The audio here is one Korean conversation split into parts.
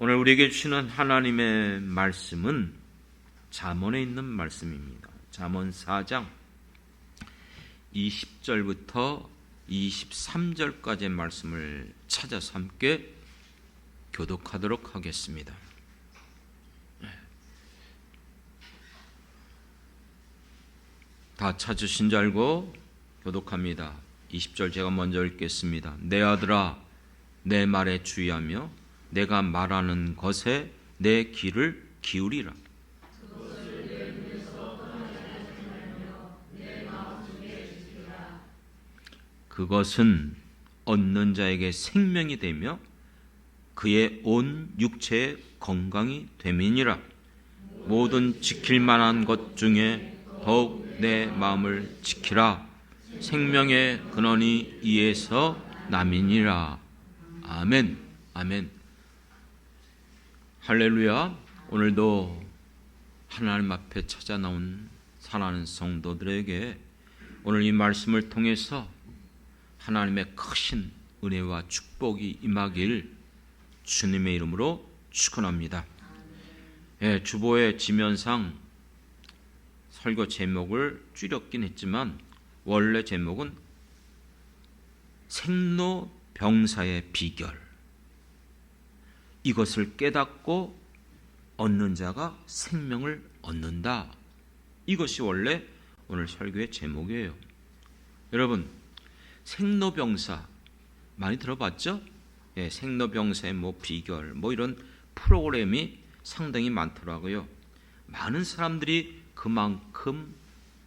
오늘 우리에게 주시는 하나님의 말씀은 잠언에 있는 말씀입니다. 잠언 4장 20절부터 23절까지의 말씀을 찾아서 함께 교독하도록 하겠습니다. 다 찾으신 줄 알고 교독합니다. 20절 제가 먼저 읽겠습니다. 내 아들아, 내 말에 주의하며 내가 말하는 것에 내 귀를 기울이라. 그것은 얻는 자에게 생명이 되며 그의 온 육체의 건강이 됨이니라. 모든 지킬 만한 것 중에 더욱 내 마음을 지키라. 생명의 근원이 이에서 남이니라. 아멘. 아멘. 할렐루야. 오늘도 하나님 앞에 찾아 나온 사랑하는 성도들에게 오늘 이 말씀을 통해서 하나님의 크신 은혜와 축복이 임하길 주님의 이름으로 축원합니다. 주보의 지면상 설교 제목을 줄였긴 했지만 원래 제목은 생로병사의 비결. 이것을 깨닫고 얻는 자가 생명을 얻는다. 이것이 원래 오늘 설교의 제목이에요. 여러분, 생로병사 많이 들어봤죠? 생로병사의 비결 이런 프로그램이 상당히 많더라고요. 많은 사람들이 그만큼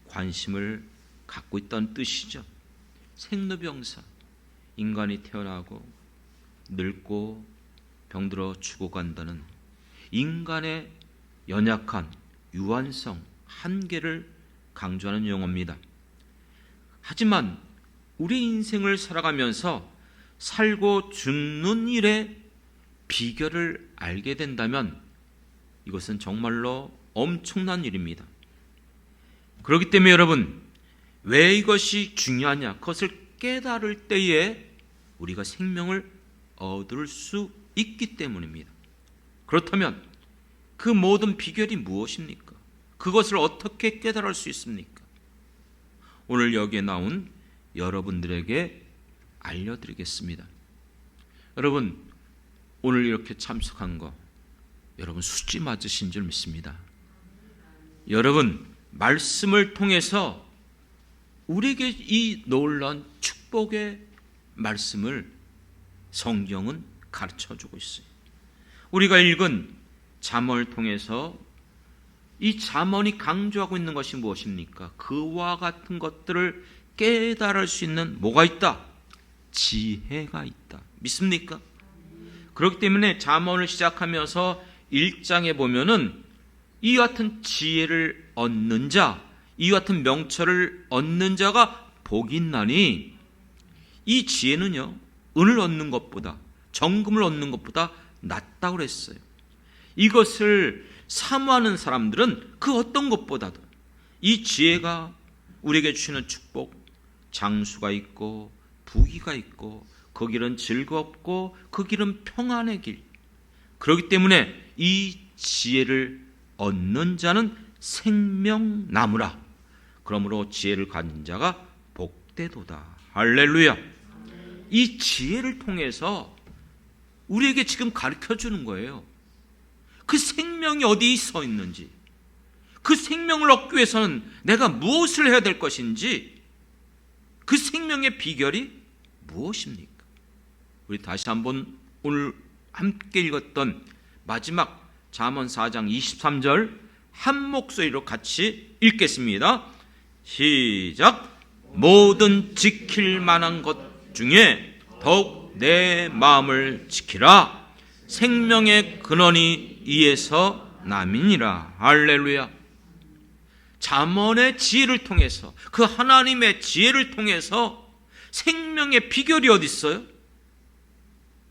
관심을 갖고 있다는 뜻이죠. 생로병사, 인간이 태어나고 늙고 병들어 죽어간다는 인간의 연약한 유한성, 한계를 강조하는 용어입니다. 하지만 우리 인생을 살아가면서 살고 죽는 일의 비결을 알게 된다면 이것은 정말로 엄청난 일입니다. 그렇기 때문에 여러분, 왜 이것이 중요하냐? 그것을 깨달을 때에 우리가 생명을 얻을 수 있기 때문입니다. 그렇다면 그 모든 비결이 무엇입니까? 그것을 어떻게 깨달을 수 있습니까? 오늘 여기에 나온 여러분들에게 알려드리겠습니다. 여러분, 오늘 이렇게 참석한 거 여러분 수지 맞으신 줄 믿습니다. 여러분, 말씀을 통해서 우리에게 이 놀라운 축복의 말씀을 성경은 가르쳐주고 있어요. 우리가 읽은 잠언을 통해서 이 잠언이 강조하고 있는 것이 무엇입니까? 그와 같은 것들을 깨달을 수 있는 뭐가 있다? 지혜가 있다. 믿습니까? 그렇기 때문에 잠언을 시작하면서 1장에 보면은 이 같은 지혜를 얻는 자, 이 같은 명철을 얻는 자가 복이 있나니, 이 지혜는요, 은을 얻는 것보다, 정금을 얻는 것보다 낫다고 그랬어요. 이것을 사모하는 사람들은 그 어떤 것보다도 이 지혜가 우리에게 주시는 축복, 장수가 있고 부귀가 있고 그 길은 즐겁고 그 길은 평안의 길. 그렇기 때문에 이 지혜를 얻는 자는 생명나무라. 그러므로 지혜를 가진 자가 복되도다. 할렐루야. 이 지혜를 통해서 우리에게 지금 가르쳐주는 거예요. 그 생명이 어디에 서 있는지, 그 생명을 얻기 위해서는 내가 무엇을 해야 될 것인지, 그 생명의 비결이 무엇입니까? 우리 다시 한번 오늘 함께 읽었던 마지막 잠언 4장 23절 한 목소리로 같이 읽겠습니다. 시작. 모든 지킬 만한 것 중에 더욱 내 마음을 지키라. 생명의 근원이 이에서 남이니라. 할렐루야. 잠언의 지혜를 통해서, 그 하나님의 지혜를 통해서 생명의 비결이 어디 있어요?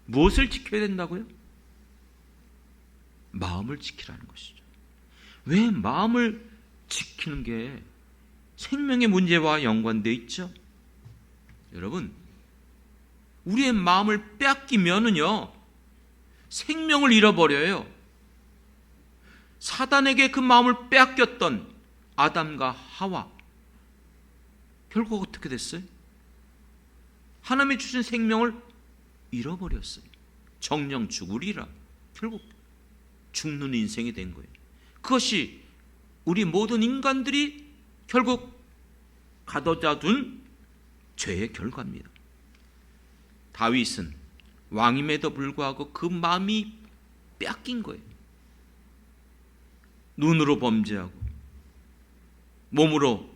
무엇을 지켜야 된다고요? 마음을 지키라는 것이죠. 왜 마음을 지키는 게 생명의 문제와 연관되어 있죠? 여러분, 우리의 마음을 빼앗기면은요, 생명을 잃어버려요. 사단에게 그 마음을 빼앗겼던 아담과 하와, 결국 어떻게 됐어요? 하나님이 주신 생명을 잃어버렸어요. 정령 죽으리라. 결국 죽는 인생이 된 거예요. 그것이 우리 모든 인간들이 결국 가둬다 둔 죄의 결과입니다. 다윗은 왕임에도 불구하고 그 마음이 빼앗긴 거예요. 눈으로 범죄하고 몸으로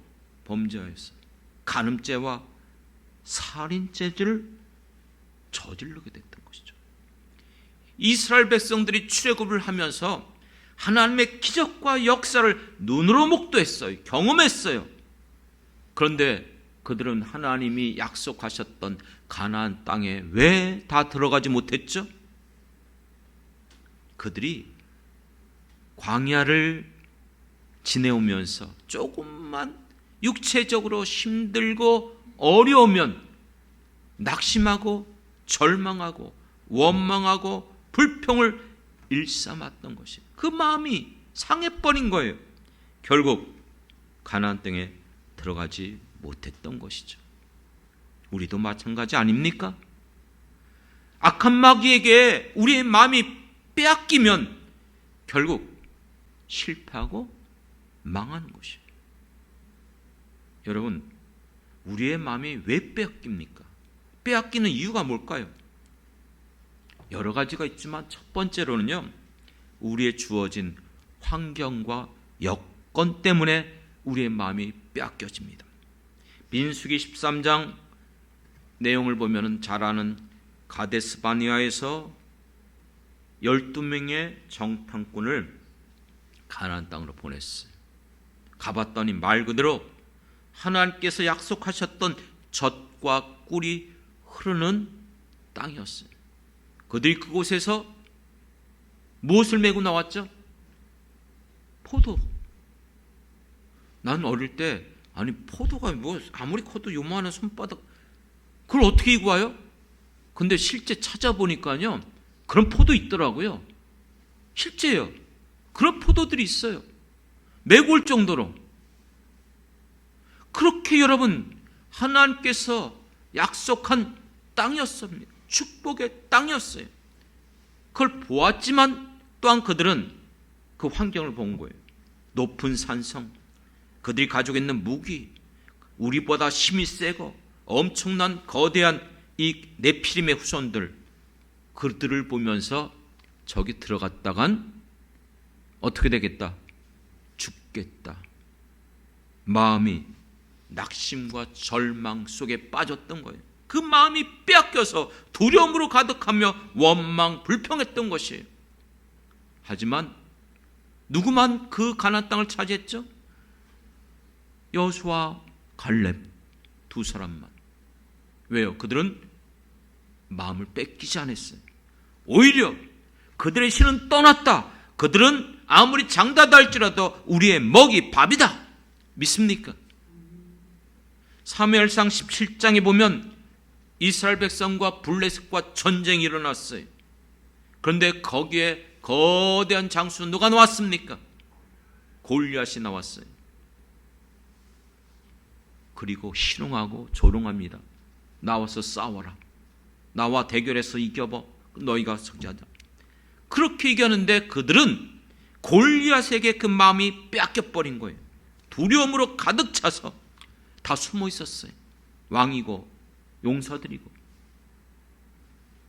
범죄하였어요. 간음죄와 살인죄를 저지르게 됐던 것이죠. 이스라엘 백성들이 출애굽을 하면서 하나님의 기적과 역사를 눈으로 목도했어요. 경험했어요. 그런데 그들은 하나님이 약속하셨던 가나안 땅에 왜 다 들어가지 못했죠? 그들이 광야를 지내오면서 조금만 육체적으로 힘들고 어려우면 낙심하고 절망하고 원망하고 불평을 일삼았던 것이, 그 마음이 상해버린 거예요. 결국 가나안 땅에 들어가지 못했던 것이죠. 우리도 마찬가지 아닙니까? 악한 마귀에게 우리의 마음이 빼앗기면 결국 실패하고 망하는 것이에요. 여러분, 우리의 마음이 왜 빼앗깁니까? 빼앗기는 이유가 뭘까요? 여러 가지가 있지만 첫 번째로는요, 우리의 주어진 환경과 여건 때문에 우리의 마음이 빼앗겨집니다. 민수기 13장 내용을 보면 잘 아는 가데스 바네아에서 12명의 정탐꾼을 가나안 땅으로 보냈어요. 가봤더니 말 그대로 하나님께서 약속하셨던 젖과 꿀이 흐르는 땅이었어요. 그들이 그곳에서 무엇을 메고 나왔죠? 포도. 난 어릴 때 아니 포도가 뭐 아무리 커도 요만한 손바닥, 그걸 어떻게 이고 와요? 근데 실제 찾아보니까요, 그런 포도 있더라고요. 실제요. 그런 포도들이 있어요. 메고 올 정도로. 그렇게 여러분, 하나님께서 약속한 땅이었습니다. 축복의 땅이었어요. 그걸 보았지만 또한 그들은 그 환경을 본 거예요. 높은 산성, 그들이 가지고 있는 무기, 우리보다 힘이 세고 엄청난 거대한 이 네피림의 후손들, 그들을 보면서 저기 들어갔다간 어떻게 되겠다? 죽겠다. 마음이 낙심과 절망 속에 빠졌던 거예요. 그 마음이 빼앗겨서 두려움으로 가득하며 원망, 불평했던 것이에요. 하지만 누구만 그 가나안 땅을 차지했죠? 여호수아, 갈렙 두 사람만. 왜요? 그들은 마음을 뺏기지 않았어요. 오히려 그들의 신은 떠났다. 그들은 아무리 장다다 할지라도 우리의 먹이 밥이다. 믿습니까? 사무엘상 17장에 보면 이스라엘 백성과 블레셋과 전쟁이 일어났어요. 그런데 거기에 거대한 장수 누가 나왔습니까? 골리앗이 나왔어요. 그리고 희롱하고 조롱합니다. 나와서 싸워라. 나와 대결해서 이겨봐. 너희가 석자하자. 그렇게 얘기하는데 그들은 골리앗에게 그 마음이 빼앗겨버린 거예요. 두려움으로 가득 차서 다 숨어 있었어요. 왕이고 용사들이고.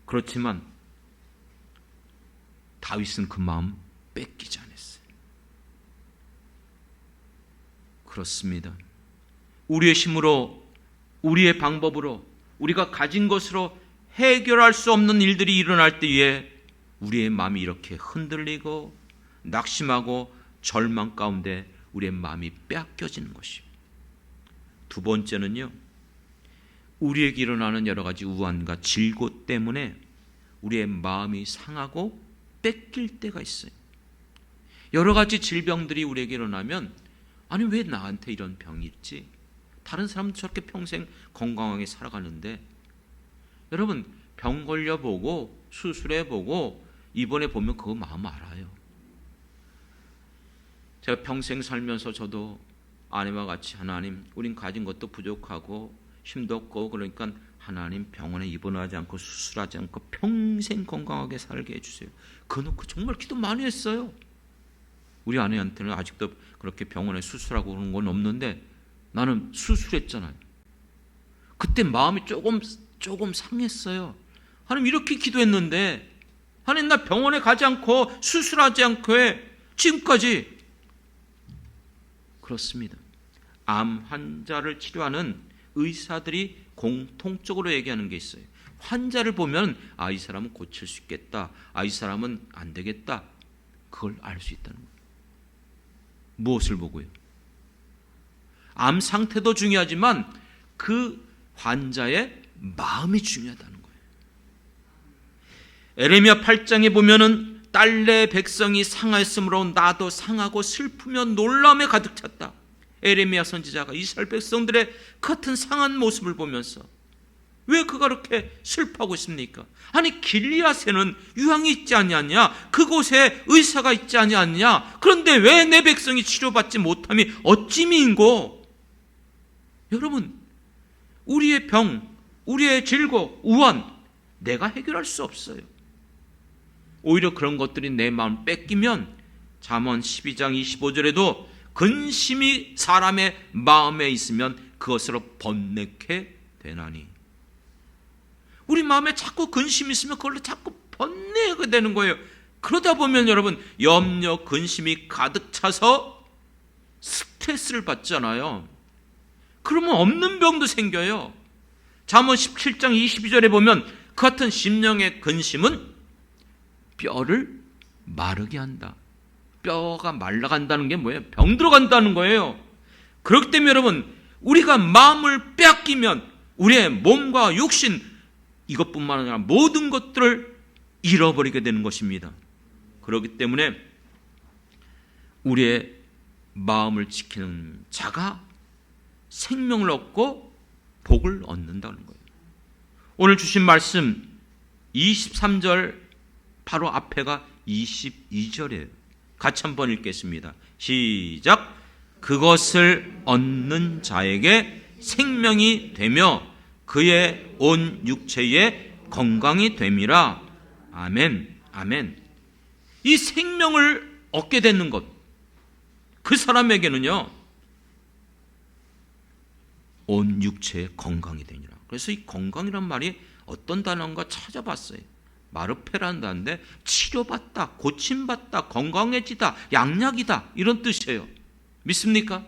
그렇지만 다윗은 그 마음 뺏기지 않았어요. 그렇습니다. 우리의 힘으로, 우리의 방법으로, 우리가 가진 것으로 해결할 수 없는 일들이 일어날 때에 우리의 마음이 이렇게 흔들리고 낙심하고 절망 가운데 우리의 마음이 빼앗겨지는 것이에요. 두 번째는요, 우리에게 일어나는 여러 가지 우환과 질고 때문에 우리의 마음이 상하고 뺏길 때가 있어요. 여러 가지 질병들이 우리에게 일어나면, 아니 왜 나한테 이런 병이 있지? 다른 사람도 저렇게 평생 건강하게 살아가는데. 여러분, 병 걸려보고 수술해보고 이번에 보면 그거 마음 알아요. 제가 평생 살면서 저도 아내와 같이 하나님, 우린 가진 것도 부족하고 힘도 없고 그러니까 하나님 병원에 입원하지 않고 수술하지 않고 평생 건강하게 살게 해주세요. 그거 놓고 정말 기도 많이 했어요. 우리 아내한테는 아직도 그렇게 병원에 수술하고 그런 건 없는데 나는 수술했잖아요. 그때 마음이 조금 상했어요. 하나님 이렇게 기도했는데 하나님 나 병원에 가지 않고 수술하지 않고 해. 지금까지. 그렇습니다. 암 환자를 치료하는 의사들이 공통적으로 얘기하는 게 있어요. 환자를 보면 이 사람은 고칠 수 있겠다. 이 사람은 안 되겠다. 그걸 알 수 있다는 거예요. 무엇을 보고요? 암 상태도 중요하지만 그 환자의 마음이 중요하다는 거예요. 에레미야 8장에 보면은 딸내 백성이 상하였으므로 나도 상하고 슬프며 놀라움에 가득 찼다. 에레미야 선지자가 이스라엘 백성들의 같은 상한 모습을 보면서 왜 그가 그렇게 슬퍼하고 있습니까? 아니 길리앗에는 유황이 있지 아니하냐? 그곳에 의사가 있지 아니하냐? 그런데 왜 내 백성이 치료받지 못함이 어찌미인고? 여러분, 우리의 병, 우리의 질고, 우환 내가 해결할 수 없어요. 오히려 그런 것들이 내 마음을 뺏기면 잠언 12장 25절에도 근심이 사람의 마음에 있으면 그것으로 번뇌케 되나니. 우리 마음에 자꾸 근심이 있으면 그걸로 자꾸 번뇌게 되는 거예요. 그러다 보면 여러분 염려, 근심이 가득 차서 스트레스를 받잖아요. 그러면 없는 병도 생겨요. 잠언 17장 22절에 보면 그 같은 심령의 근심은 뼈를 마르게 한다. 뼈가 말라간다는 게 뭐예요? 병 들어간다는 거예요. 그렇기 때문에 여러분 우리가 마음을 빼앗기면 우리의 몸과 육신 이것뿐만 아니라 모든 것들을 잃어버리게 되는 것입니다. 그렇기 때문에 우리의 마음을 지키는 자가 생명을 얻고 복을 얻는다는 거예요. 오늘 주신 말씀 23절 바로 앞에가 22절이에요. 같이 한번 읽겠습니다. 시작. 그것을 얻는 자에게 생명이 되며 그의 온 육체에 건강이 됨이라. 아멘. 아멘. 이 생명을 얻게 되는 것, 그 사람에게는요 온 육체에 건강이 되니라. 그래서 이 건강이란 말이 어떤 단어인가 찾아봤어요. 마르페라는 단어인데 치료받다, 고침받다, 건강해지다, 양약이다 이런 뜻이에요. 믿습니까?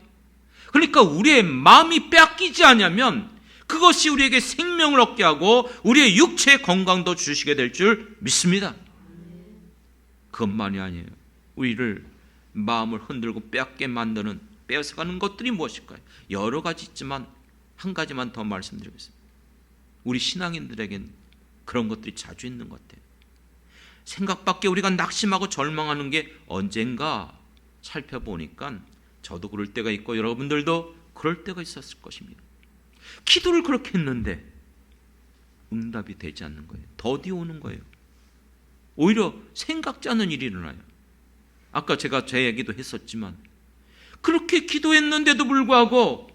그러니까 우리의 마음이 빼앗기지 않으면 그것이 우리에게 생명을 얻게 하고 우리의 육체의 건강도 주시게 될 줄 믿습니다. 그것만이 아니에요. 우리를 마음을 흔들고 빼앗게 만드는, 빼앗아가는 것들이 무엇일까요? 여러 가지 있지만 한 가지만 더 말씀드리겠습니다. 우리 신앙인들에겐 그런 것들이 자주 있는 것 같아요. 생각밖에 우리가 낙심하고 절망하는 게 언젠가 살펴보니까 저도 그럴 때가 있고 여러분들도 그럴 때가 있었을 것입니다. 기도를 그렇게 했는데 응답이 되지 않는 거예요. 더디 오는 거예요. 오히려 생각지 않은 일이 일어나요. 아까 제가 제 얘기도 했었지만 그렇게 기도했는데도 불구하고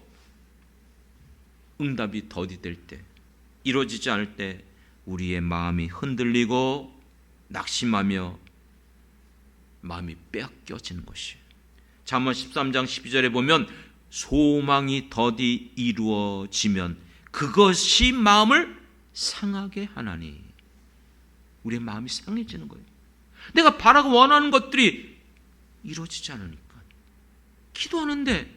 응답이 더디될 때, 이루어지지 않을 때 우리의 마음이 흔들리고 낙심하며 마음이 빼앗겨지는 것이에요. 잠언 13장 12절에 보면 소망이 더디 이루어지면 그것이 마음을 상하게 하나니. 우리의 마음이 상해지는 거예요. 내가 바라고 원하는 것들이 이루어지지 않으니까. 기도하는데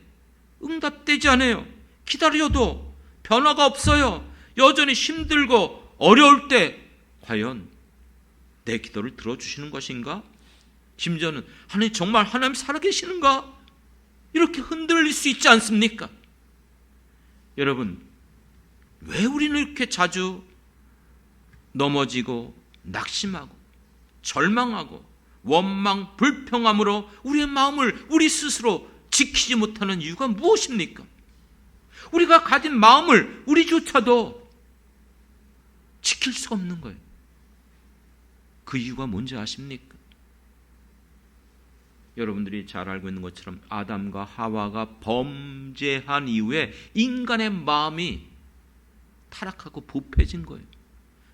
응답되지 않아요. 기다려도 변화가 없어요. 여전히 힘들고 어려울 때 과연 내 기도를 들어주시는 것인가? 심지어는 하나님 정말 하나님 살아계시는가? 이렇게 흔들릴 수 있지 않습니까? 여러분, 왜 우리는 이렇게 자주 넘어지고 낙심하고 절망하고 원망, 불평함으로 우리의 마음을 우리 스스로 지키지 못하는 이유가 무엇입니까? 우리가 가진 마음을 우리조차도 지킬 수가 없는 거예요. 그 이유가 뭔지 아십니까? 여러분들이 잘 알고 있는 것처럼 아담과 하와가 범죄한 이후에 인간의 마음이 타락하고 부패해진 거예요.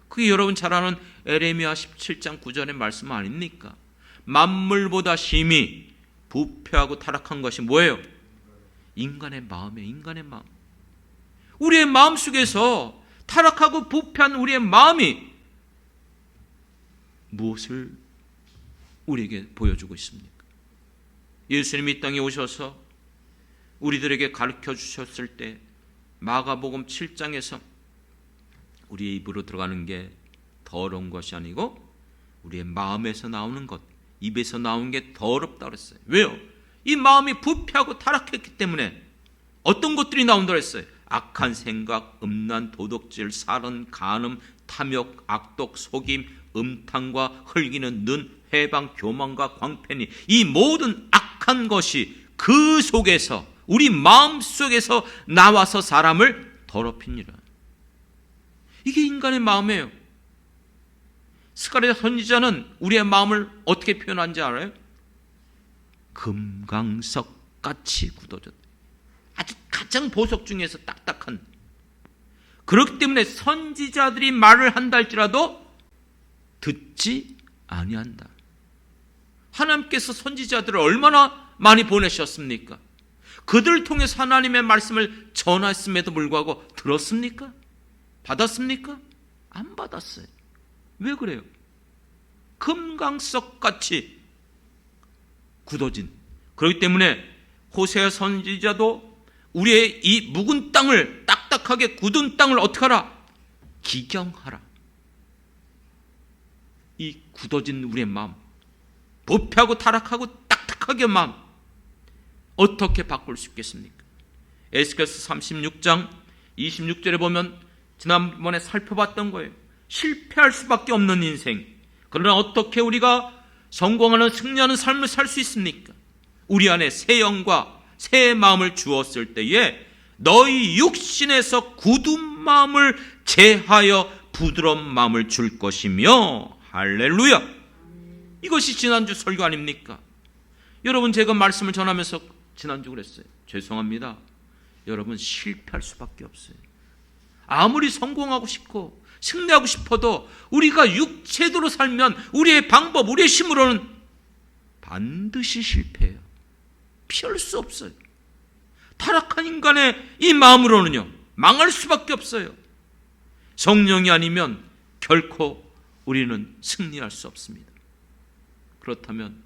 그게 여러분 잘 아는 에레미야 17장 9절의 말씀 아닙니까? 만물보다 심히 부패하고 타락한 것이 뭐예요? 인간의 마음이에요. 인간의 마음. 우리의 마음 속에서 타락하고 부패한 우리의 마음이 무엇을 우리에게 보여주고 있습니까? 예수님이 이 땅에 오셔서 우리들에게 가르쳐 주셨을 때 마가복음 7장에서 우리의 입으로 들어가는 게 더러운 것이 아니고 우리의 마음에서 나오는 것, 입에서 나오는 게 더럽다고 그랬어요. 왜요? 이 마음이 부패하고 타락했기 때문에 어떤 것들이 나온다고 했어요? 악한 생각, 음란, 도덕질, 살인, 간음, 탐욕, 악독, 속임, 음탕과 흘기는 눈, 회방, 교만과 광팬이, 이 모든 악한 것이 그 속에서 우리 마음 속에서 나와서 사람을 더럽히니라. 이게 인간의 마음이에요. 스가랴 선지자는 우리의 마음을 어떻게 표현한지 알아요? 금강석같이 굳어졌다. 아주 가장 보석 중에서 딱딱한. 그렇기 때문에 선지자들이 말을 한다 할지라도 듣지 아니한다. 하나님께서 선지자들을 얼마나 많이 보내셨습니까? 그들을 통해서 하나님의 말씀을 전했음에도 불구하고 들었습니까? 받았습니까? 안 받았어요. 왜 그래요? 금강석같이 굳어진. 그렇기 때문에 호세아 선지자도 우리의 이 묵은 땅을, 딱딱하게 굳은 땅을 어떻게 하라? 기경하라. 이 굳어진 우리의 마음, 부패하고 타락하고 딱딱하게 마음 어떻게 바꿀 수 있겠습니까? 에스겔서 36장 26절에 보면 지난번에 살펴봤던 거예요. 실패할 수밖에 없는 인생. 그러나 어떻게 우리가 성공하는 승리하는 삶을 살 수 있습니까? 우리 안에 새 영과 새 마음을 주었을 때에 너희 육신에서 굳은 마음을 제하여 부드러운 마음을 줄 것이며, 할렐루야. 이것이 지난주 설교 아닙니까? 여러분, 제가 말씀을 전하면서 지난주 그랬어요. 죄송합니다. 여러분, 실패할 수밖에 없어요. 아무리 성공하고 싶고 승리하고 싶어도 우리가 육체대로 살면 우리의 방법, 우리의 힘으로는 반드시 실패해요. 피할 수 없어요. 타락한 인간의 이 마음으로는요, 망할 수밖에 없어요. 성령이 아니면 결코 우리는 승리할 수 없습니다. 그렇다면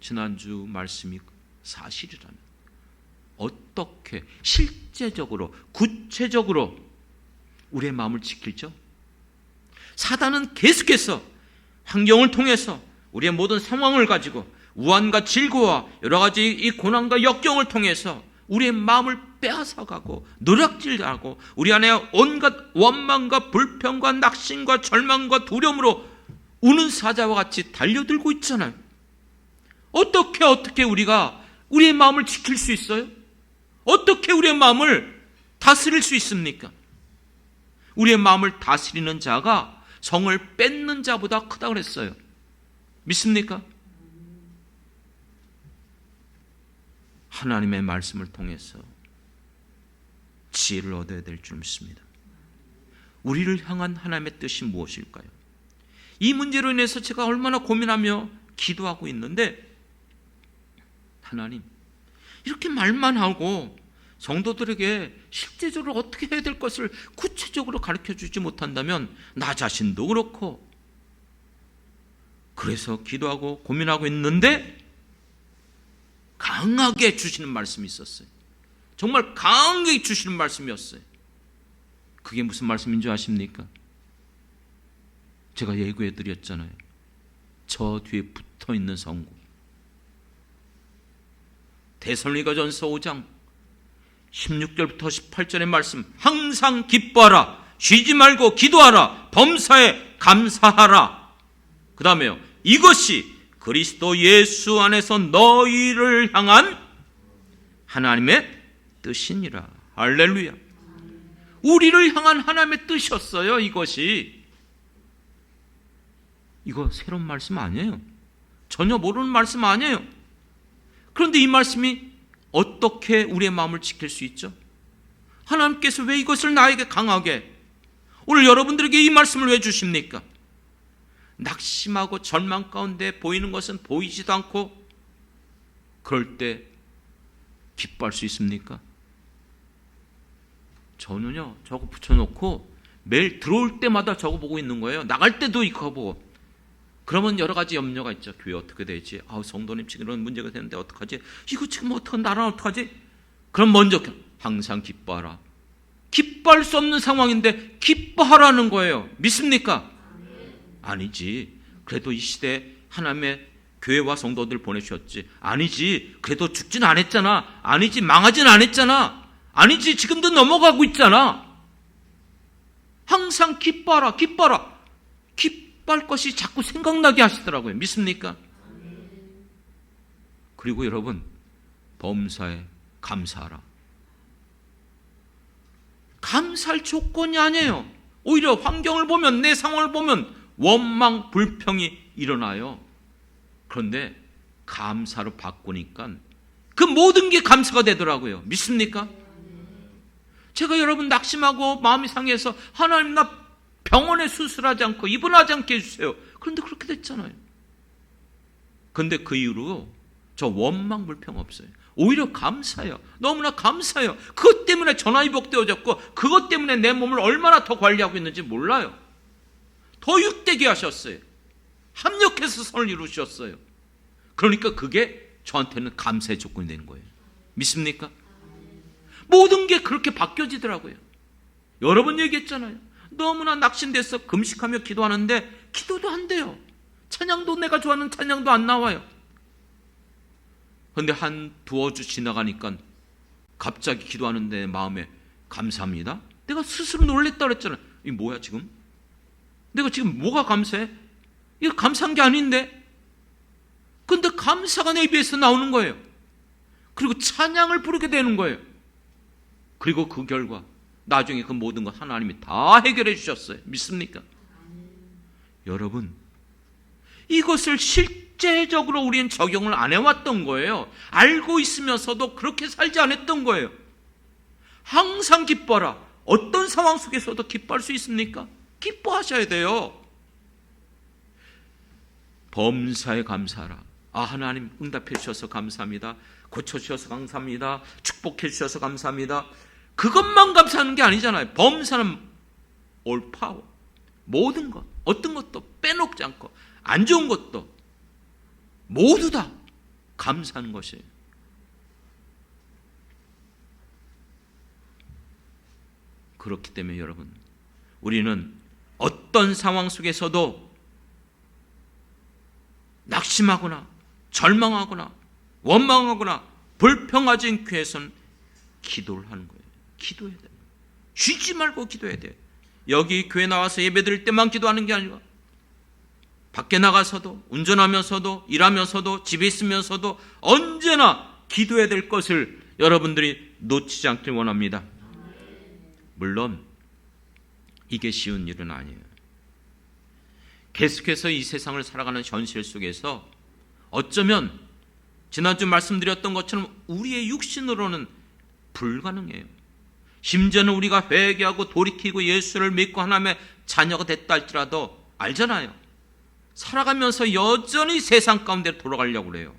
지난주 말씀이 사실이라면 어떻게 실제적으로, 구체적으로 우리의 마음을 지킬죠? 사단은 계속해서 환경을 통해서 우리의 모든 상황을 가지고 우환과 질고와 여러 가지 이 고난과 역경을 통해서 우리의 마음을 빼앗아가고 노략질하고 우리 안에 온갖 원망과 불평과 낙심과 절망과 두려움으로 우는 사자와 같이 달려들고 있잖아요. 어떻게 우리가 우리의 마음을 지킬 수 있어요? 어떻게 우리의 마음을 다스릴 수 있습니까? 우리의 마음을 다스리는 자가 성을 뺏는 자보다 크다고 그랬어요. 믿습니까? 하나님의 말씀을 통해서 지혜를 얻어야 될 줄 믿습니다. 우리를 향한 하나님의 뜻이 무엇일까요? 이 문제로 인해서 제가 얼마나 고민하며 기도하고 있는데, 하나님, 이렇게 말만 하고 성도들에게 실제적으로 어떻게 해야 될 것을 구체적으로 가르쳐 주지 못한다면 나 자신도 그렇고, 그래서 기도하고 고민하고 있는데 강하게 주시는 말씀이 있었어요. 정말 강하게 주시는 말씀이었어요. 그게 무슨 말씀인 줄 아십니까? 제가 예고해 드렸잖아요. 저 뒤에 붙어있는 성구, 데살로니가전서 5장 16절부터 18절의 말씀, 항상 기뻐하라, 쉬지 말고 기도하라, 범사에 감사하라. 그 다음에요, 이것이 그리스도 예수 안에서 너희를 향한 하나님의 뜻이니라. 할렐루야. 우리를 향한 하나님의 뜻이었어요. 이것이. 이거 새로운 말씀 아니에요. 전혀 모르는 말씀 아니에요. 그런데 이 말씀이 어떻게 우리의 마음을 지킬 수 있죠? 하나님께서 왜 이것을 나에게 강하게, 오늘 여러분들에게 이 말씀을 왜 주십니까? 낙심하고 절망 가운데 보이는 것은 보이지도 않고 그럴 때 기뻐할 수 있습니까? 저는요, 저거 붙여놓고 매일 들어올 때마다 저거 보고 있는 거예요. 나갈 때도 이거 보고. 그러면 여러 가지 염려가 있죠. 교회 어떻게 되지? 성도님 지금 이런 문제가 되는데 어떡하지? 이거 지금 나라는 어떡하지? 그럼 먼저 항상 기뻐하라. 기뻐할 수 없는 상황인데 기뻐하라는 거예요. 믿습니까? 아니지. 그래도 이 시대에 하나님의 교회와 성도들 보내주셨지. 아니지. 그래도 죽진 않았잖아. 아니지. 망하진 않았잖아. 아니지. 지금도 넘어가고 있잖아. 항상 기뻐하라. 기뻐하라. 기뻐할 것이 자꾸 생각나게 하시더라고요. 믿습니까? 그리고 여러분, 범사에 감사하라. 감사할 조건이 아니에요. 오히려 환경을 보면, 내 상황을 보면 원망, 불평이 일어나요. 그런데 감사로 바꾸니까 그 모든 게 감사가 되더라고요. 믿습니까? 제가 여러분 낙심하고 마음이 상해서 하나님 나 병원에 수술하지 않고 입원하지 않게 해주세요. 그런데 그렇게 됐잖아요. 그런데 그 이후로 저 원망, 불평 없어요. 오히려 감사해요. 너무나 감사해요. 그것 때문에 전화위복되어졌고 그것 때문에 내 몸을 얼마나 더 관리하고 있는지 몰라요. 더 육되게 하셨어요. 합력해서 선을 이루셨어요. 그러니까 그게 저한테는 감사의 조건이 되는 거예요. 믿습니까? 모든 게 그렇게 바뀌어지더라고요. 여러 번 얘기했잖아요. 너무나 낙심돼서 금식하며 기도하는데 기도도 안 돼요. 찬양도 내가 좋아하는 찬양도 안 나와요. 그런데 한 두어 주 지나가니까 갑자기 기도하는데 마음에 감사합니다. 내가 스스로 놀랬다 그랬잖아요. 이게 뭐야 지금? 내가 지금 뭐가 감사해? 이거 감사한 게 아닌데? 근데 감사가 내 입에서 나오는 거예요. 그리고 찬양을 부르게 되는 거예요. 그리고 그 결과 나중에 그 모든 것 하나님이 다 해결해 주셨어요. 믿습니까? 여러분, 이것을 실제적으로 우리는 적용을 안 해왔던 거예요. 알고 있으면서도 그렇게 살지 않았던 거예요. 항상 기뻐라. 어떤 상황 속에서도 기뻐할 수 있습니까? 기뻐하셔야 돼요. 범사에 감사하라. 하나님 응답해 주셔서 감사합니다. 고쳐주셔서 감사합니다. 축복해 주셔서 감사합니다. 그것만 감사하는 게 아니잖아요. 범사는 all power. 모든 것, 어떤 것도 빼놓지 않고 안 좋은 것도 모두 다 감사하는 것이에요. 그렇기 때문에 여러분, 우리는 어떤 상황 속에서도 낙심하거나 절망하거나 원망하거나 불평하지 않기 위해서는 기도를 하는 거예요. 기도해야 돼요. 쉬지 말고 기도해야 돼요. 여기 교회 나와서 예배드릴 때만 기도하는 게 아니라 밖에 나가서도 운전하면서도 일하면서도 집에 있으면서도 언제나 기도해야 될 것을 여러분들이 놓치지 않길 원합니다. 물론 이게 쉬운 일은 아니에요. 계속해서 이 세상을 살아가는 현실 속에서 어쩌면 지난주 말씀드렸던 것처럼 우리의 육신으로는 불가능해요. 심지어는 우리가 회개하고 돌이키고 예수를 믿고 하나님의 자녀가 됐다 할지라도 알잖아요. 살아가면서 여전히 세상 가운데로 돌아가려고 그래요.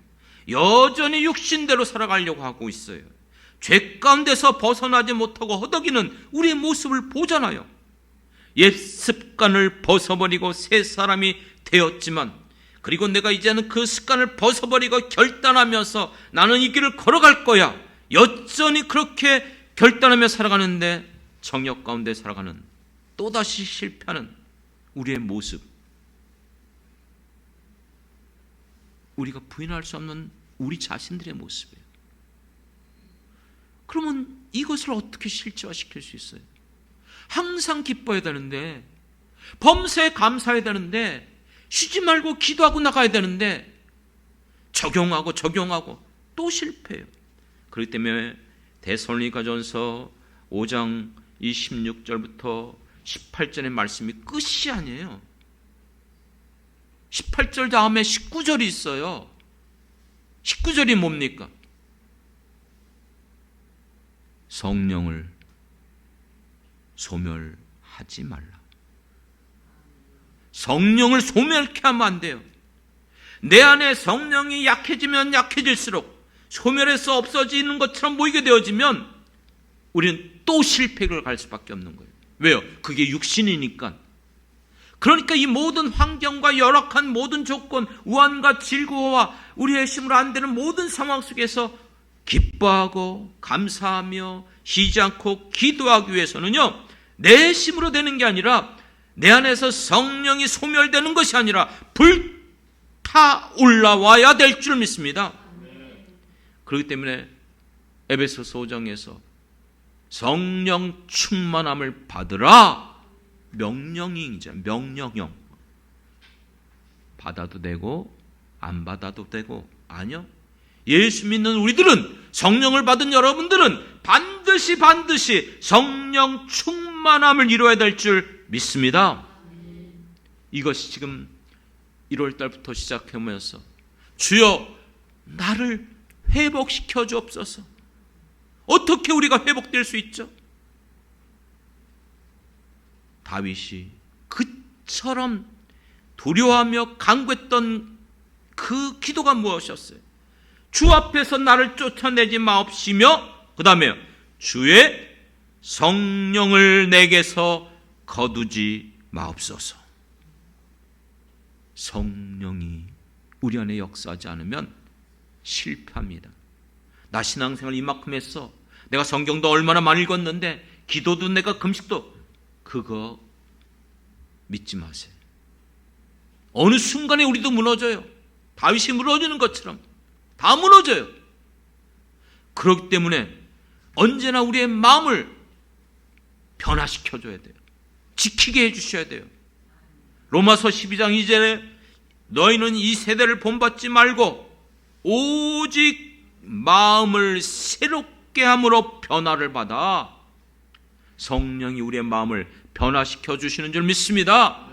여전히 육신대로 살아가려고 하고 있어요. 죄 가운데서 벗어나지 못하고 허덕이는 우리의 모습을 보잖아요. 옛 습관을 벗어버리고 새 사람이 되었지만, 그리고 내가 이제는 그 습관을 벗어버리고 결단하면서 나는 이 길을 걸어갈 거야. 여전히 그렇게 결단하며 살아가는데 정욕 가운데 살아가는, 또다시 실패하는 우리의 모습, 우리가 부인할 수 없는 우리 자신들의 모습이에요. 그러면 이것을 어떻게 실제화시킬 수 있어요? 항상 기뻐해야 되는데, 범사에 감사해야 되는데, 쉬지 말고 기도하고 나가야 되는데 적용하고 또 실패해요. 그렇기 때문에 데살로니가전서 5장 이 16절부터 18절의 말씀이 끝이 아니에요. 18절 다음에 19절이 있어요. 19절이 뭡니까? 성령을 소멸하지 말라. 성령을 소멸케 하면 안 돼요. 내 안에 성령이 약해지면 약해질수록 소멸해서 없어지는 것처럼 보이게 되어지면 우리는 또 실패를 갈 수밖에 없는 거예요. 왜요? 그게 육신이니까. 그러니까 이 모든 환경과 열악한 모든 조건, 우환과 질고와 우리의 힘으로 안 되는 모든 상황 속에서 기뻐하고 감사하며 쉬지 않고 기도하기 위해서는요, 내 힘으로 되는 게 아니라 내 안에서 성령이 소멸되는 것이 아니라 불타 올라와야 될 줄 믿습니다. 그렇기 때문에 에베소서 5장에서 성령 충만함을 받으라 명령이죠. 명령형. 받아도 되고 안 받아도 되고. 아니요. 예수 믿는 우리들은, 성령을 받은 여러분들은 반드시 성령 충만함을 이루어야 될 줄 믿습니다. 이것이 지금 1월 달부터 시작하면서 주여 나를 회복시켜 주옵소서. 어떻게 우리가 회복될 수 있죠? 다윗이 그처럼 두려워하며 간구했던 그 기도가 무엇이었어요? 주 앞에서 나를 쫓아내지 마옵시며, 그 다음에 주의 성령을 내게서 거두지 마옵소서. 성령이 우리 안에 역사하지 않으면 실패합니다. 나 신앙생활 이만큼 했어, 내가 성경도 얼마나 많이 읽었는데, 기도도 내가 금식도, 그거 믿지 마세요. 어느 순간에 우리도 무너져요. 다윗이 무너지는 것처럼 다 무너져요. 그렇기 때문에 언제나 우리의 마음을 변화시켜줘야 돼요. 지키게 해주셔야 돼요. 로마서 12장 2절에 너희는 이 세대를 본받지 말고 오직 마음을 새롭게 함으로 변화를 받아. 성령이 우리의 마음을 변화시켜 주시는 줄 믿습니다.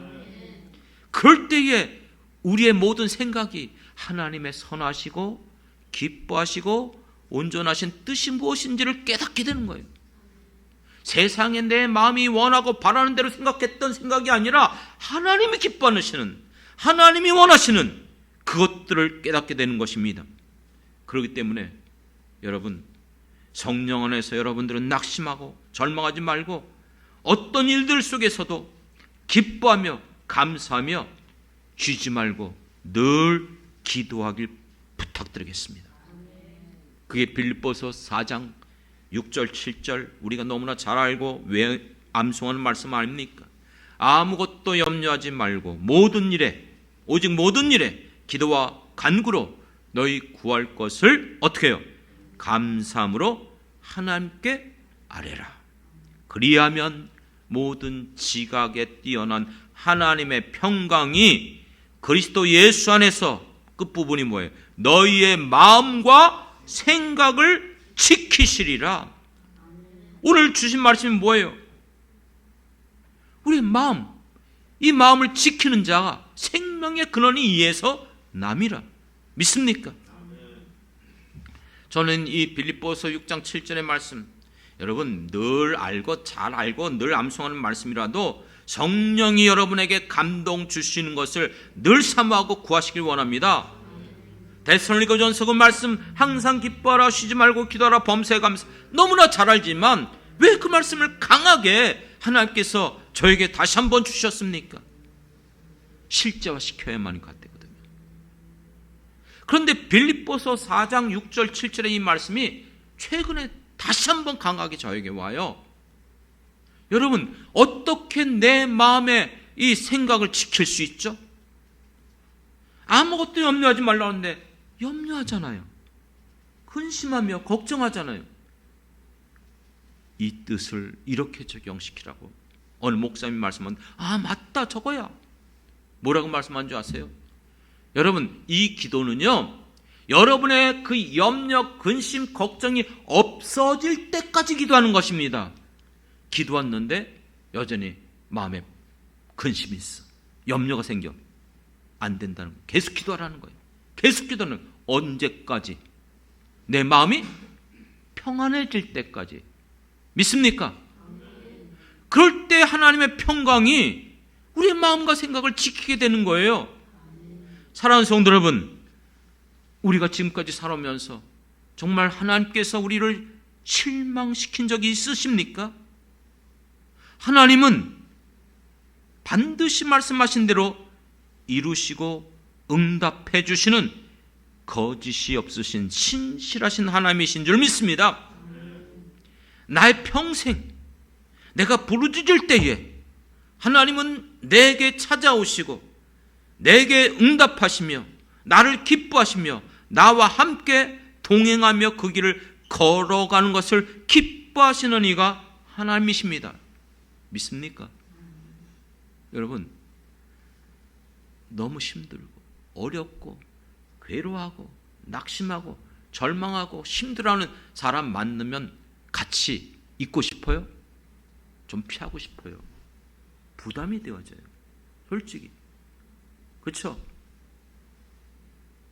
그럴 때에 우리의 모든 생각이 하나님의 선하시고 기뻐하시고 온전하신 뜻이 무엇인지를 깨닫게 되는 거예요. 세상에 내 마음이 원하고 바라는 대로 생각했던 생각이 아니라 하나님이 기뻐하시는, 하나님이 원하시는 그것들을 깨닫게 되는 것입니다. 그렇기 때문에 여러분, 성령 안에서 여러분들은 낙심하고 절망하지 말고 어떤 일들 속에서도 기뻐하며 감사하며 쉬지 말고 늘 기도하길 부탁드리겠습니다. 그게 빌립보서 4장 6절 7절 우리가 너무나 잘 알고 왜 암송하는 말씀 아닙니까? 아무것도 염려하지 말고 모든 일에, 오직 모든 일에 기도와 간구로 너희 구할 것을 어떻게 해요? 감사함으로 하나님께 아뢰라. 그리하면 모든 지각에 뛰어난 하나님의 평강이 그리스도 예수 안에서, 끝부분이 뭐예요? 너희의 마음과 생각을 지키시리라. 오늘 주신 말씀이 뭐예요? 우리 마음, 이 마음을 지키는 자가 생명의 근원이 이에서 남이라. 믿습니까? 저는 이 빌립보서 6장 7절의 말씀, 여러분 늘 알고 잘 알고 늘 암송하는 말씀이라도 성령이 여러분에게 감동 주시는 것을 늘 사모하고 구하시길 원합니다. 데살로니가전서 그 말씀, 항상 기뻐하라, 쉬지 말고 기도하라, 범사에 감사, 너무나 잘 알지만 왜 그 말씀을 강하게 하나님께서 저에게 다시 한번 주셨습니까? 실제화시켜야만 되거든요. 그런데 빌립보서 4장 6절 7절의 이 말씀이 최근에 다시 한번 강하게 저에게 와요. 여러분, 어떻게 내 마음의 이 생각을 지킬 수 있죠? 아무것도 염려하지 말라는데 염려하잖아요. 근심하며 걱정하잖아요. 이 뜻을 이렇게 적용시키라고 어느 목사님이 말씀한, 아 맞다, 저거야. 뭐라고 말씀한 줄 아세요? 여러분, 이 기도는요, 여러분의 그 염려, 근심, 걱정이 없어질 때까지 기도하는 것입니다. 기도했는데 여전히 마음에 근심이 있어. 염려가 생겨. 안 된다는 거예요. 계속 기도하라는 거예요. 계속 기도하는 거예요. 언제까지? 내 마음이 평안해질 때까지. 믿습니까? 그럴 때 하나님의 평강이 우리의 마음과 생각을 지키게 되는 거예요. 사랑하는 성도 여러분, 우리가 지금까지 살아오면서 정말 하나님께서 우리를 실망시킨 적이 있으십니까? 하나님은 반드시 말씀하신 대로 이루시고 응답해 주시는 거짓이 없으신 신실하신 하나님이신 줄 믿습니다. 나의 평생 내가 부르짖을 때에 하나님은 내게 찾아오시고 내게 응답하시며 나를 기뻐하시며 나와 함께 동행하며 그 길을 걸어가는 것을 기뻐하시는 이가 하나님이십니다. 믿습니까? 여러분, 너무 힘들고 어렵고 괴로워하고 낙심하고 절망하고 힘들어하는 사람 만나면 같이 있고 싶어요? 좀 피하고 싶어요. 부담이 되어져요. 솔직히. 그렇죠?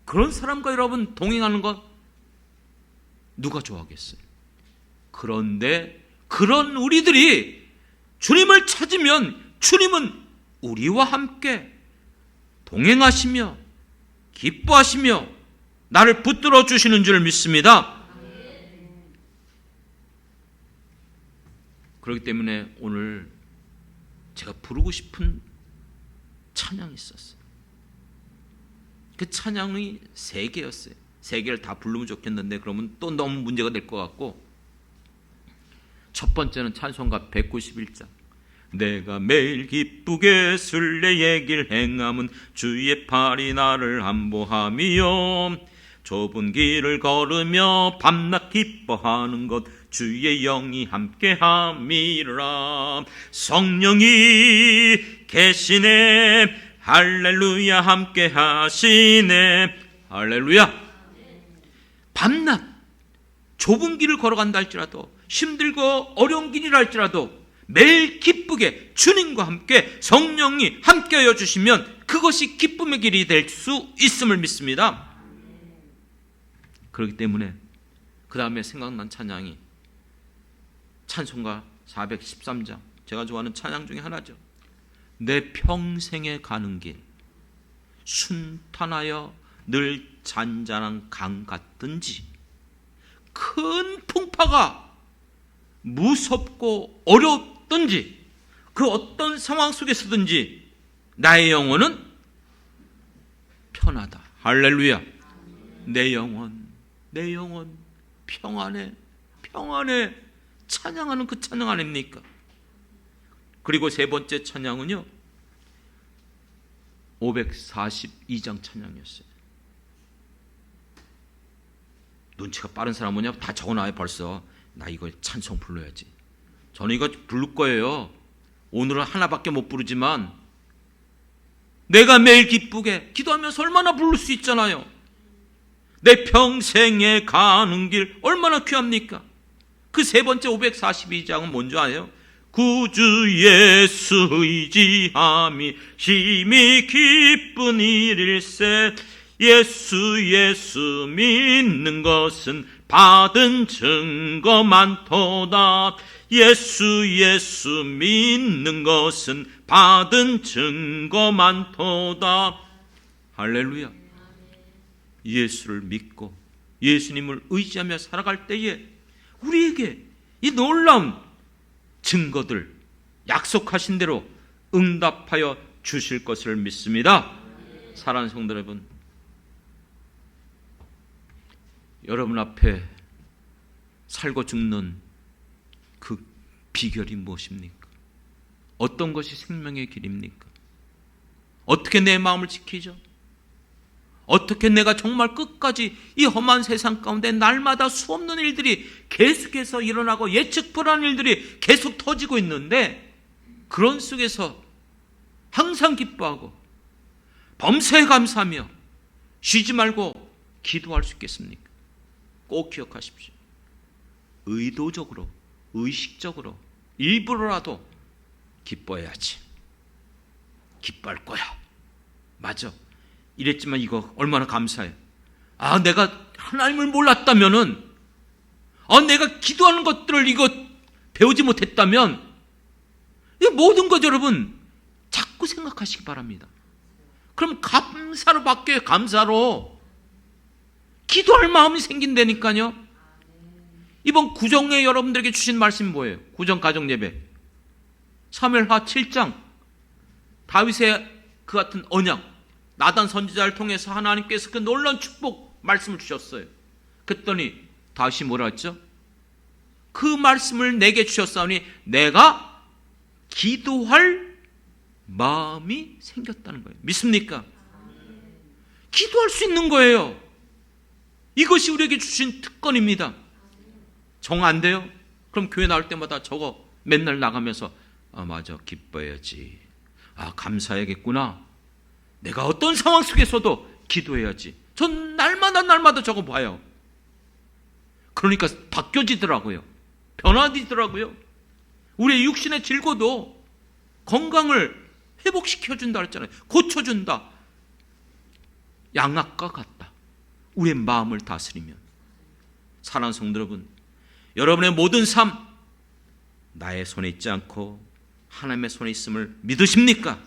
그런 사람과 여러분 동행하는 것 누가 좋아하겠어요? 그런데 그런 우리들이 주님을 찾으면 주님은 우리와 함께 동행하시며 기뻐하시며 나를 붙들어 주시는 줄 믿습니다. 그렇기 때문에 오늘 제가 부르고 싶은 찬양이 있었어요. 그 찬양이 3개였어요. 3개를 다 부르면 좋겠는데 그러면 또 너무 문제가 될 것 같고, 첫 번째는 찬송가 191장. 내가 매일 기쁘게 순례의 길 행함은 주의 팔이 나를 안보하며 좁은 길을 걸으며 밤낮 기뻐하는 것 주의 영이 함께함이라. 성령이 계시네 할렐루야 함께하시네 할렐루야. 밤낮 좁은 길을 걸어간다 할지라도 힘들고 어려운 길이라 할지라도 매일 기쁘게 주님과 함께 성령이 함께하여 주시면 그것이 기쁨의 길이 될 수 있음을 믿습니다. 그렇기 때문에 그 다음에 생각난 찬양이 찬송가 413장, 제가 좋아하는 찬양 중에 하나죠. 내 평생에 가는 길 순탄하여 늘 잔잔한 강 같든지 큰 풍파가 무섭고 어렵든지 그 어떤 상황 속에서든지 나의 영혼은 편하다. 할렐루야. 내 영혼 평안해 찬양하는 그 찬양 아닙니까? 그리고 세 번째 찬양은요 542장 찬양이었어요. 눈치가 빠른 사람 뭐냐 다 적어놔요. 벌써 나 이거 찬송 불러야지. 저는 이거 부를 거예요. 오늘은 하나밖에 못 부르지만 내가 매일 기쁘게 기도하면서 얼마나 부를 수 있잖아요. 내 평생에 가는 길 얼마나 귀합니까? 그 세 번째 542장은 뭔지 아세요? 구주 예수 의지함이 심히 기쁜 일일세. 예수 믿는 것은 받은 증거 많도다. 예수 믿는 것은 받은 증거 많도다. 할렐루야. 예수를 믿고 예수님을 의지하며 살아갈 때에 우리에게 이 놀라운 증거들 약속하신 대로 응답하여 주실 것을 믿습니다. 사랑하는 성도 여러분, 여러분 앞에 살고 죽는 그 비결이 무엇입니까? 어떤 것이 생명의 길입니까? 어떻게 내 마음을 지키죠? 어떻게 내가 정말 끝까지 이 험한 세상 가운데 날마다 수없는 일들이 계속해서 일어나고 예측 불허한 일들이 계속 터지고 있는데 그런 속에서 항상 기뻐하고 범사에 감사하며 쉬지 말고 기도할 수 있겠습니까? 꼭 기억하십시오. 의도적으로 의식적으로 일부러라도 기뻐해야지. 기뻐할 거야. 맞아. 이랬지만 이거 얼마나 감사해. 내가 하나님을 몰랐다면은, 내가 기도하는 것들을 이거 배우지 못했다면, 이 모든 것 여러분 자꾸 생각하시기 바랍니다. 그럼 감사로 바뀌어요. 감사로. 기도할 마음이 생긴다니까요. 이번 구정에 여러분들에게 주신 말씀이 뭐예요? 구정 가정 예배. 사무엘하 7장. 다윗의 그 같은 언약, 나단 선지자를 통해서 하나님께서 그 놀라운 축복 말씀을 주셨어요. 그랬더니 다윗이 뭐라 했죠? 그 말씀을 내게 주셨사오니 내가 기도할 마음이 생겼다는 거예요. 믿습니까? 기도할 수 있는 거예요. 이것이 우리에게 주신 특권입니다. 정 안 돼요? 그럼 교회 나올 때마다 저거 맨날 나가면서 맞아, 기뻐해야지. 감사해야겠구나. 내가 어떤 상황 속에서도 기도해야지. 전 날마다 저거 봐요. 그러니까 바뀌어지더라고요. 변화되더라고요. 우리의 육신의 질고도 건강을 회복시켜준다 그랬잖아요. 고쳐준다. 양악과 같다. 우리의 마음을 다스리면. 사랑하는 성도 여러분, 여러분의 모든 삶 나의 손에 있지 않고 하나님의 손에 있음을 믿으십니까?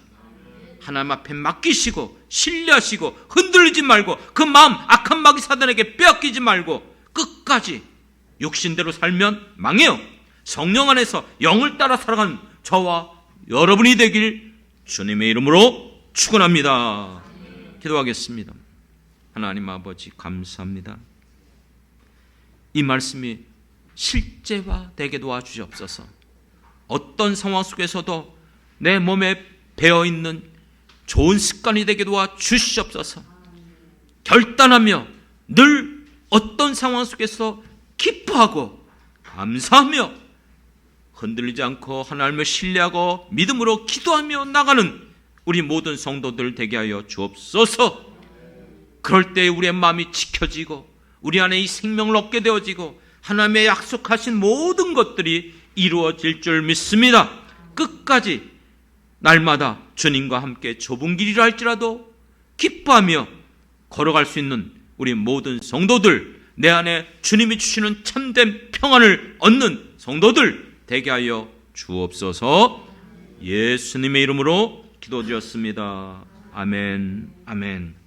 하나님 앞에 맡기시고 신뢰하시고 흔들리지 말고 그 마음 악한 마귀 사단에게 빼앗기지 말고 끝까지 육신대로 살면 망해요. 성령 안에서 영을 따라 살아가는 저와 여러분이 되길 주님의 이름으로 축원합니다. 기도하겠습니다. 하나님 아버지 감사합니다. 이 말씀이 실제화되게 도와주시옵소서. 어떤 상황 속에서도 내 몸에 배어있는 좋은 습관이 되게 도와주시옵소서. 결단하며 늘 어떤 상황 속에서 기뻐하고 감사하며 흔들리지 않고 하나님을 신뢰하고 믿음으로 기도하며 나가는 우리 모든 성도들 되게 하여 주옵소서. 그럴 때 우리의 마음이 지켜지고 우리 안에 이 생명을 얻게 되어지고 하나님의 약속하신 모든 것들이 이루어질 줄 믿습니다. 끝까지 날마다 주님과 함께 좁은 길이라 할지라도 기뻐하며 걸어갈 수 있는 우리 모든 성도들, 내 안에 주님이 주시는 참된 평안을 얻는 성도들 되게 하여 주옵소서. 예수님의 이름으로 기도드렸습니다. 아멘. 아멘.